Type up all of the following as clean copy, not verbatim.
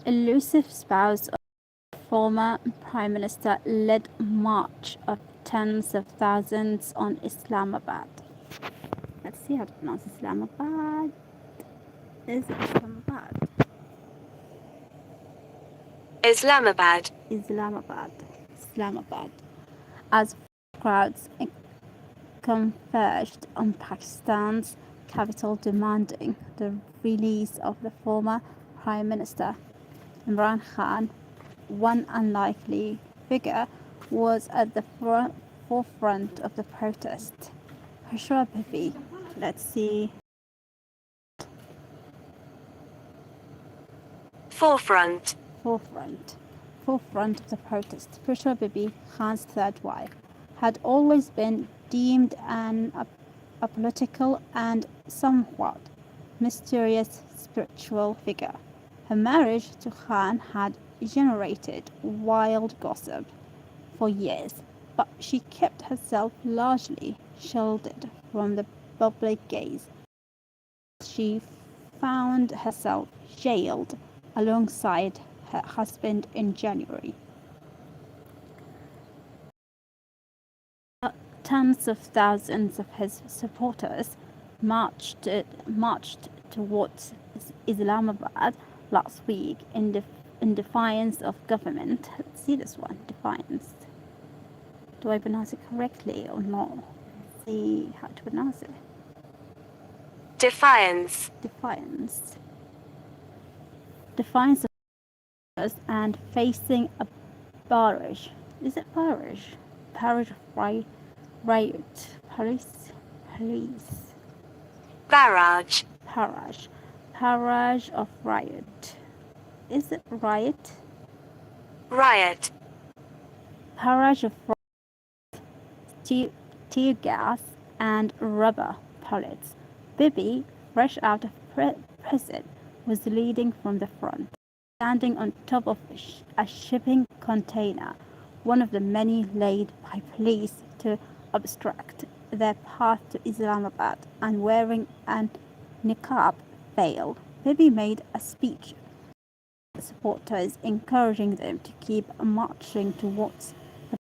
elusive spouse of former Prime Minister led march of tens of thousands on Islamabad. Let's see how to pronounce Islamabad. Is it Islamabad? Islamabad. Islamabad. Islamabad. As crowds converged on Pakistan's capital forcing the release of the former Prime Minister. Imran Khan, one unlikely figure, was at the forefront of the protest. Pressure Bibi, let's see. Forefront. Forefront of the protest. Pressure Bibi, Khan's third wife, had always been deemed an apolitical and somewhat mysterious spiritual figure. Her marriage to Khan had generated wild gossip for years, but she kept herself largely shielded from the public gaze. She found herself jailed alongside her husband in January. Tens of thousands of his supporters marched towards Islamabad last week in defiance of government. Let's see this one, defiance. Do I pronounce it correctly or not? Let's see how to pronounce it. Defiance. Defiance of and facing a barrage. Is it barrage? Barrage of riot. Police. Barrage. Barrage of riot. Is it riot? Riot. Barrage of tear gas and rubber bullets. Bibi, fresh out of prison, was leading from the front, standing on top of a shipping container, one of the many laid by police to obstruct their path to Islamabad, and wearing a niqab veil. Bibi made a speech to supporters, encouraging them to keep marching towards the.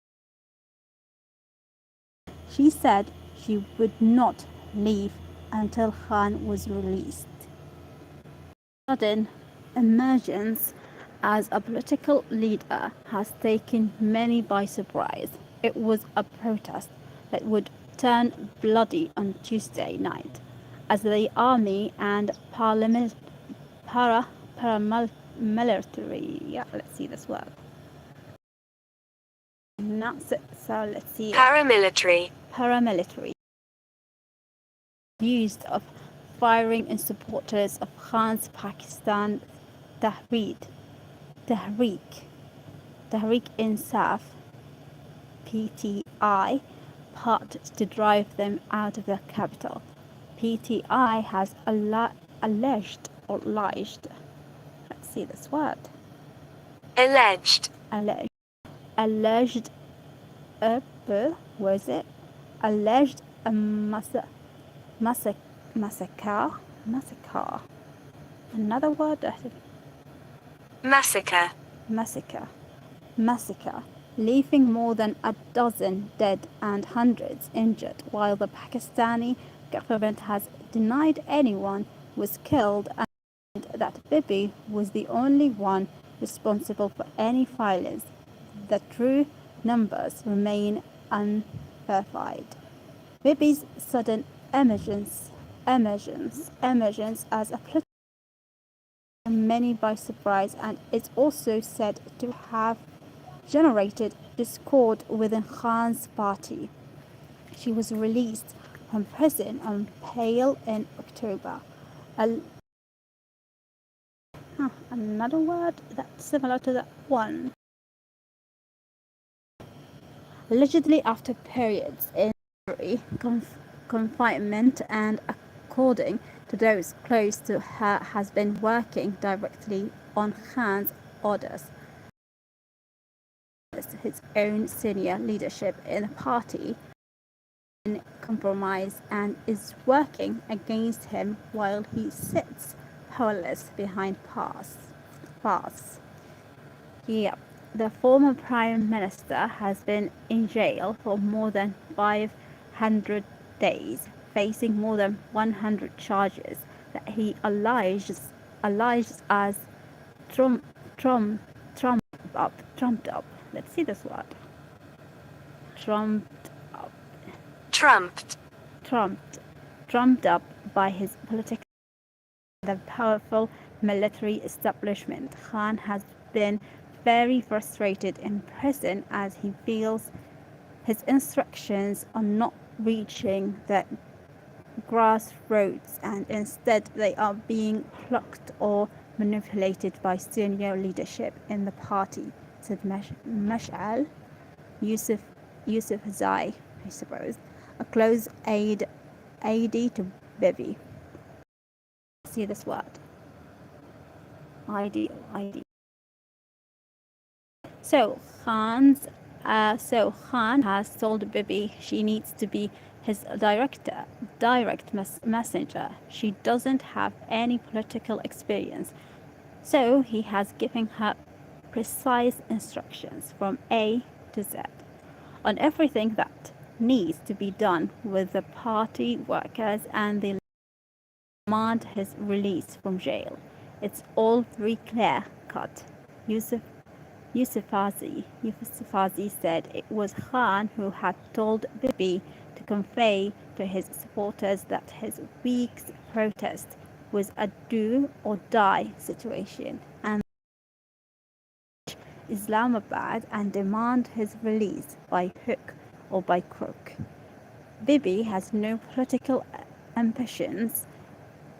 She said she would not leave until Khan was released. Sudden emergence as a political leader has taken many by surprise. It was a protest that would turn bloody on Tuesday night, as the army and paramilitary, let's see this word. So let's see. Paramilitary. Accused of firing in supporters of Khan's Pakistan Tehreek Insaf (PTI) part to drive them out of the capital. PTI has alleged. Let's see this word. Alleged. Was it? Alleged a massacre. Another word. Massacre, leaving more than a dozen dead and hundreds injured, while the Pakistani government has denied anyone was killed and that Bibi was the only one responsible for any violence. The true numbers remain unverified. Bibi's sudden emergence as a political many by surprise, and is also said to have generated discord within Khan's party. She was released from prison on bail in October. Another word that's similar to that one. Allegedly after periods in confinement, and according to those close to her, has been working directly on Khan's orders. His own senior leadership in the party in compromise and is working against him while he sits powerless behind bars. farce. Yep. The former Prime Minister has been in jail for more than 500 days, facing more than 100 charges that he alleges as trumped up. Let's see this word. Trumped up. Trumped up by his political and the powerful military establishment. Khan has been very frustrated in prison as he feels his instructions are not reaching the grassroots and instead they are being plucked or manipulated by senior leadership in the party, said Mash'al Yousafzai, I suppose, a close aide to Bibi. See this word. ID. So Khan has told Bibi she needs to be his direct messenger. She doesn't have any political experience, so he has given her precise instructions from A to Z on everything that needs to be done with the party workers, and they demand his release from jail. It's all very clear cut. Yousafzai said it was Khan who had told Bibi to convey to his supporters that his week's protest was a do or die situation and Islamabad and demand his release by hook or by crook. Bibi has no political ambitions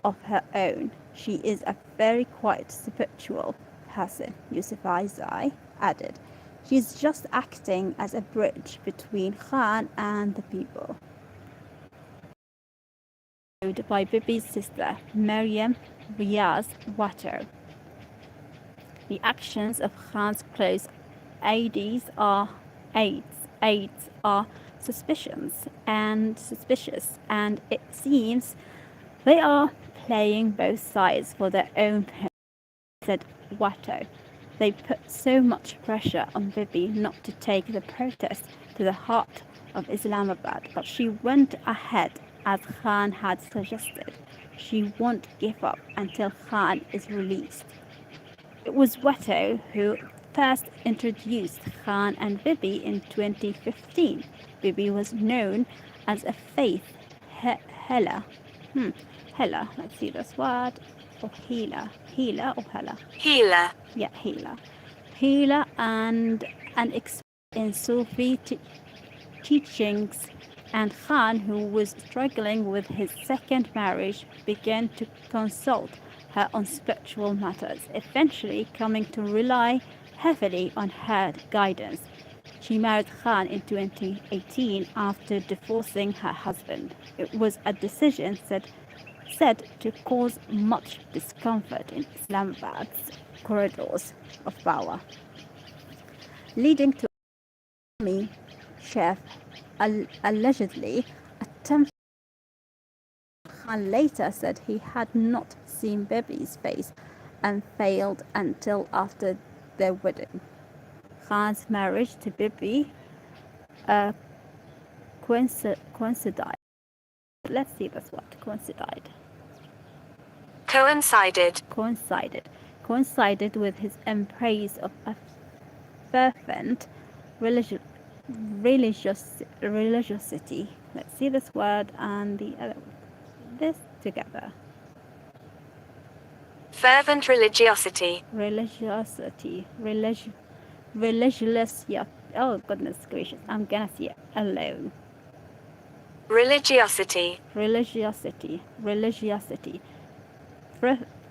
of her own. She is a very quiet, spiritual person, Yousafzai added. She is just acting as a bridge between Khan and the people. By Bibi's sister, Maryam Riaz Watto. The actions of Khan's close aides are suspicious, and it seems they are playing both sides for their own purpose, said Watto. They put so much pressure on Bibi not to take the protest to the heart of Islamabad, but she went ahead as Khan had suggested. She won't give up until Khan is released. It was Watto who first introduced Khan and Bibi in 2015. Bibi was known as a faith healer. Let's see this word. Or healer or healer? Healer. Yeah, healer and an expert in Sufi teachings, and Khan, who was struggling with his second marriage, began to consult her on spiritual matters, eventually coming to rely heavily on her guidance. She married Khan in 2018 after divorcing her husband. It was a decision said to cause much discomfort in Islamabad's corridors of power, leading to army chief allegedly attempted. Khan later said he had not seen Bibi's face and failed until after their wedding. Khan's marriage to Bibi coincided. Let's see this word. Coincided with his embrace of a fervent religiosity. Let's see this word and the other. This together. Fervent religiosity. Oh goodness gracious! I'm gonna see it alone. Religiosity.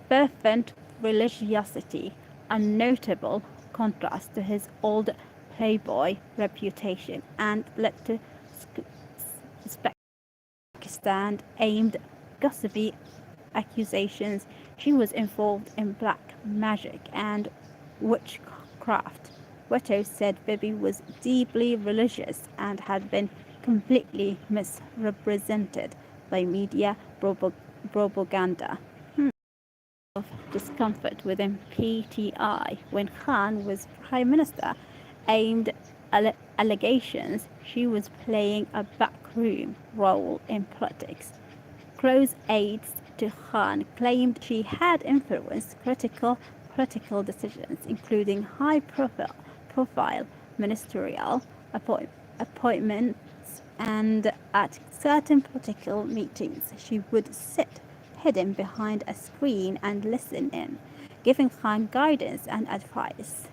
Fervent religiosity, a notable contrast to his old playboy reputation, and led to Pakistan aimed gossipy accusations she was involved in black magic and witchcraft. Watto said Bibi was deeply religious and had been completely misrepresented by media propaganda. Of discomfort within PTI when Khan was Prime Minister aimed allegations she was playing a backroom role in politics. Close aides to Khan claimed she had influenced critical political decisions, including high-profile ministerial appointments, and at certain political meetings she would sit hidden behind a screen and listen in, giving Khan guidance and advice.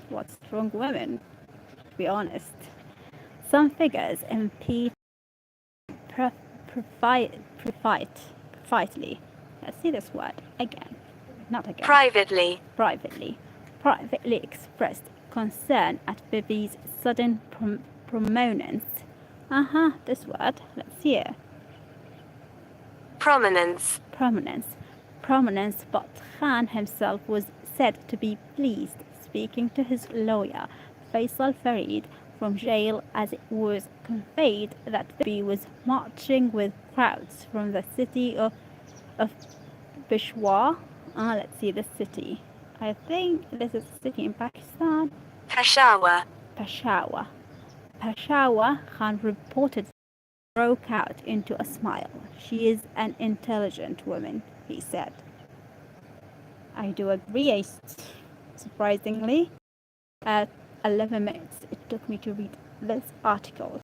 What strong women, to be honest. Some figures in privately, let's see this word again, not again, privately expressed concern at Bibi's sudden prominence. This word, let's see it. Prominence, but Khan himself was said to be pleased, speaking to his lawyer, Faisal Farid, from jail, as it was conveyed that Bibi was marching with crowds from the city of Peshawar. Let's see the city. I think this is a city in Pakistan. Peshawar. Khan reported broke out into a smile. She is an intelligent woman, he said. I do agree, surprisingly. At 11 minutes it took me to read this article.